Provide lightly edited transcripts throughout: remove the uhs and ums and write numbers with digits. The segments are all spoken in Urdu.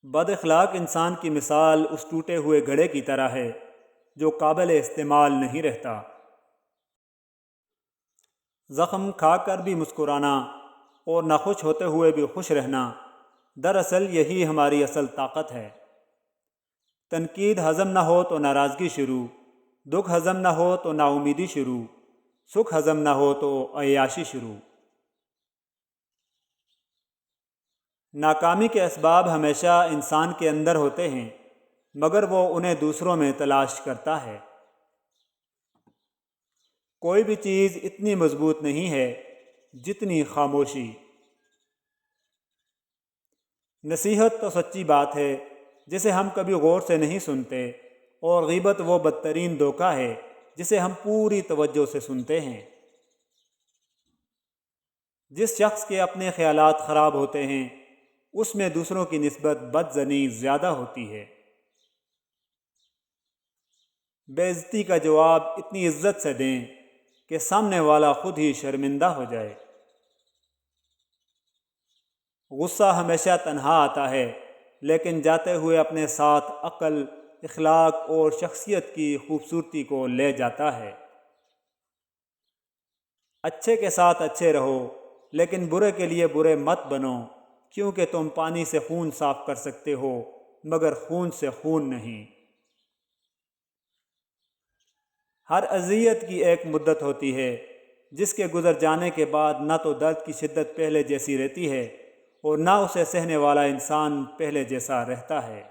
بد اخلاق انسان کی مثال اس ٹوٹے ہوئے گھڑے کی طرح ہے جو قابل استعمال نہیں رہتا۔ زخم کھا کر بھی مسکرانا اور ناخوش ہوتے ہوئے بھی خوش رہنا، دراصل یہی ہماری اصل طاقت ہے۔ تنقید ہضم نہ ہو تو ناراضگی شروع، دکھ ہضم نہ ہو تو نا امیدی شروع، سکھ ہضم نہ ہو تو عیاشی شروع۔ ناکامی کے اسباب ہمیشہ انسان کے اندر ہوتے ہیں، مگر وہ انہیں دوسروں میں تلاش کرتا ہے۔ کوئی بھی چیز اتنی مضبوط نہیں ہے جتنی خاموشی۔ نصیحت تو سچی بات ہے جسے ہم کبھی غور سے نہیں سنتے، اور غیبت وہ بدترین دھوکہ ہے جسے ہم پوری توجہ سے سنتے ہیں۔ جس شخص کے اپنے خیالات خراب ہوتے ہیں اس میں دوسروں کی نسبت بد ظنی زیادہ ہوتی ہے۔ بے عزتی کا جواب اتنی عزت سے دیں کہ سامنے والا خود ہی شرمندہ ہو جائے۔ غصہ ہمیشہ تنہا آتا ہے، لیکن جاتے ہوئے اپنے ساتھ عقل، اخلاق اور شخصیت کی خوبصورتی کو لے جاتا ہے۔ اچھے کے ساتھ اچھے رہو، لیکن برے کے لیے برے مت بنو، کیونکہ تم پانی سے خون صاف کر سکتے ہو مگر خون سے خون نہیں۔ ہر اذیت کی ایک مدت ہوتی ہے جس کے گزر جانے کے بعد نہ تو درد کی شدت پہلے جیسی رہتی ہے اور نہ اسے سہنے والا انسان پہلے جیسا رہتا ہے۔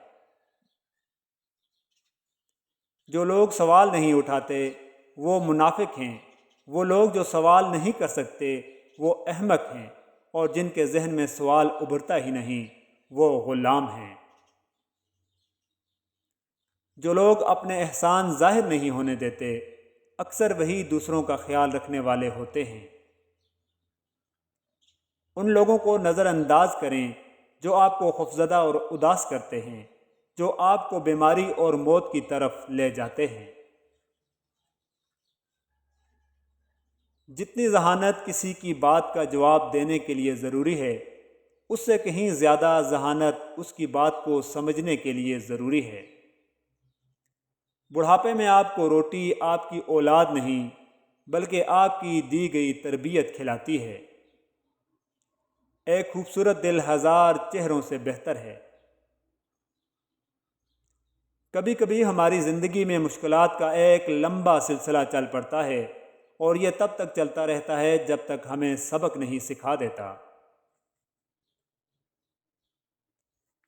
جو لوگ سوال نہیں اٹھاتے وہ منافق ہیں، وہ لوگ جو سوال نہیں کر سکتے وہ احمق ہیں، اور جن کے ذہن میں سوال ابھرتا ہی نہیں وہ غلام ہیں۔ جو لوگ اپنے احسان ظاہر نہیں ہونے دیتے اکثر وہی دوسروں کا خیال رکھنے والے ہوتے ہیں۔ ان لوگوں کو نظر انداز کریں جو آپ کو خوفزدہ اور اداس کرتے ہیں، جو آپ کو بیماری اور موت کی طرف لے جاتے ہیں۔ جتنی ذہانت کسی کی بات کا جواب دینے کے لیے ضروری ہے، اس سے کہیں زیادہ ذہانت اس کی بات کو سمجھنے کے لیے ضروری ہے۔ بڑھاپے میں آپ کو روٹی آپ کی اولاد نہیں بلکہ آپ کی دی گئی تربیت کھلاتی ہے۔ ایک خوبصورت دل ہزار چہروں سے بہتر ہے۔ کبھی کبھی ہماری زندگی میں مشکلات کا ایک لمبا سلسلہ چل پڑتا ہے، اور یہ تب تک چلتا رہتا ہے جب تک ہمیں سبق نہیں سکھا دیتا۔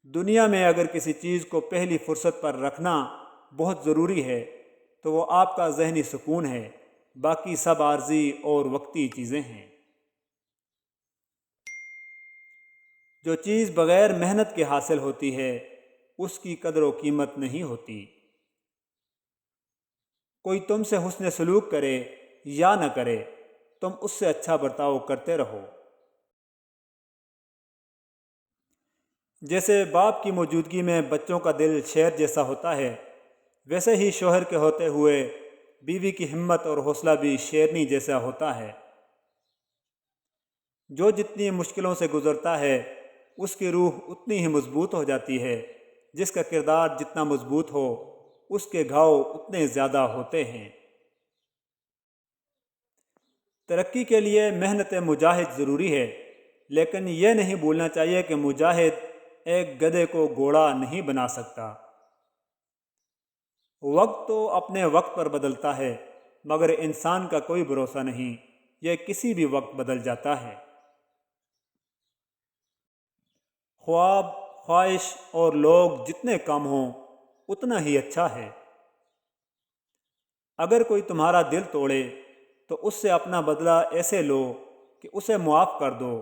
دنیا میں اگر کسی چیز کو پہلی فرصت پر رکھنا بہت ضروری ہے تو وہ آپ کا ذہنی سکون ہے، باقی سب عارضی اور وقتی چیزیں ہیں۔ جو چیز بغیر محنت کے حاصل ہوتی ہے اس کی قدر و قیمت نہیں ہوتی۔ کوئی تم سے حسن سلوک کرے یا نہ کرے، تم اس سے اچھا برتاؤ کرتے رہو۔ جیسے باپ کی موجودگی میں بچوں کا دل شیر جیسا ہوتا ہے، ویسے ہی شوہر کے ہوتے ہوئے بیوی کی ہمت اور حوصلہ بھی شیرنی جیسا ہوتا ہے۔ جو جتنی مشکلوں سے گزرتا ہے اس کی روح اتنی ہی مضبوط ہو جاتی ہے، جس کا کردار جتنا مضبوط ہو اس کے گھاؤ اتنے زیادہ ہوتے ہیں۔ ترقی کے لیے محنت مجاہد ضروری ہے، لیکن یہ نہیں بھولنا چاہیے کہ مجاہد ایک گدھے کو گھوڑا نہیں بنا سکتا۔ وقت تو اپنے وقت پر بدلتا ہے، مگر انسان کا کوئی بھروسہ نہیں، یہ کسی بھی وقت بدل جاتا ہے۔ خواب، خواہش اور لوگ جتنے کم ہوں اتنا ہی اچھا ہے۔ اگر کوئی تمہارا دل توڑے تو اس سے اپنا بدلہ ایسے لو کہ اسے معاف کر دو،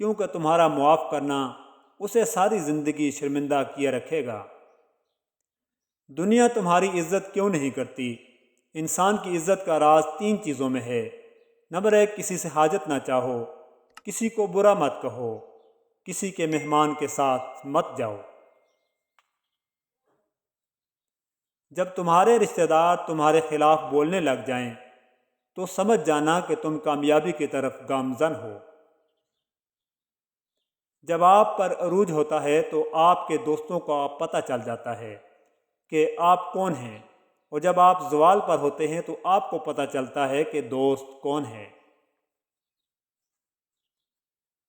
کیونکہ تمہارا معاف کرنا اسے ساری زندگی شرمندہ کیے رکھے گا۔ دنیا تمہاری عزت کیوں نہیں کرتی؟ انسان کی عزت کا راز 3 چیزوں میں ہے۔ نمبر 1، کسی سے حاجت نہ چاہو، کسی کو برا مت کہو، کسی کے مہمان کے ساتھ مت جاؤ۔ جب تمہارے رشتہ دار تمہارے خلاف بولنے لگ جائیں تو سمجھ جانا کہ تم کامیابی کی طرف گامزن ہو۔ جب آپ پر عروج ہوتا ہے تو آپ کے دوستوں کا پتہ چل جاتا ہے کہ آپ کون ہیں، اور جب آپ زوال پر ہوتے ہیں تو آپ کو پتہ چلتا ہے کہ دوست کون ہے۔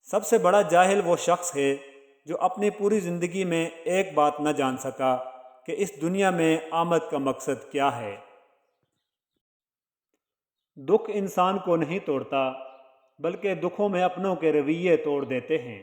سب سے بڑا جاہل وہ شخص ہے جو اپنی پوری زندگی میں ایک بات نہ جان سکا کہ اس دنیا میں آمد کا مقصد کیا ہے۔ دکھ انسان کو نہیں توڑتا، بلکہ دکھوں میں اپنوں کے رویے توڑ دیتے ہیں۔